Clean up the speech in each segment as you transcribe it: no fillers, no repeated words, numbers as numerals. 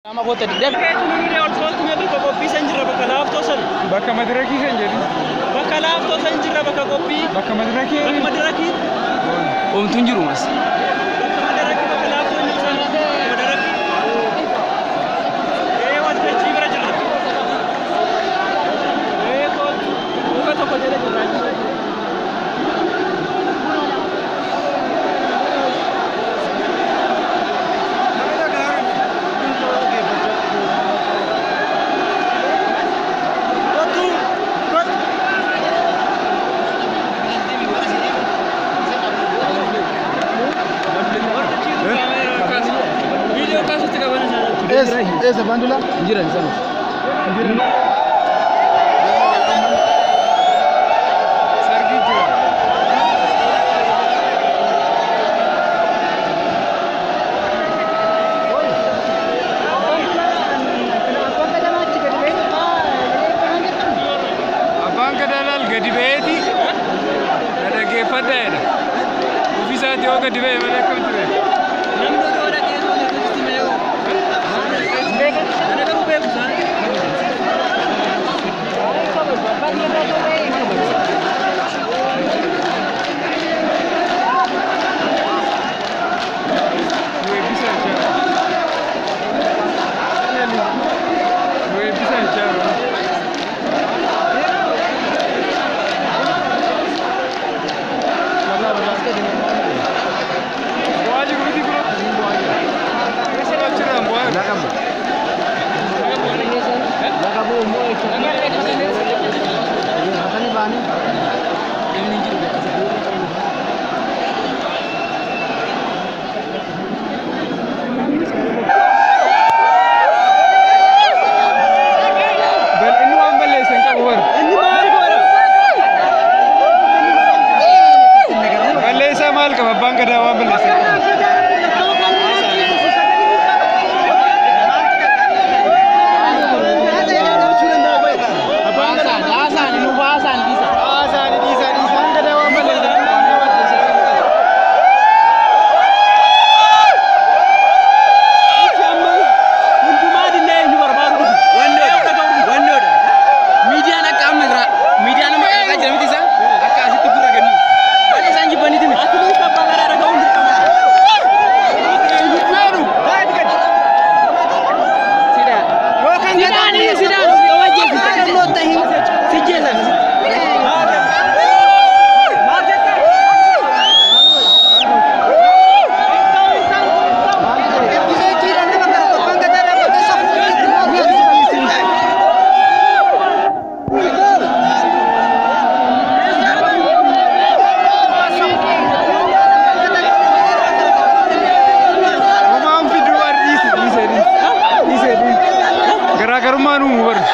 Nama kota di depan. Bakka madraki kan jadi. Bakka laptop sanjira bakka kopi. Bakka madraki. Bakka madraki. Om tunjuru mas. Bakka madraki bakka laptop sanjira madraki. Wat jibra jira. Kot buka toko jere jira. Esa bandula? Jira di sana. Jira. Sargi jira. Abang kadalal gadi beeti. Ada gefada ya. Ofisa dia gadi be mana kamtu.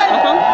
Apa?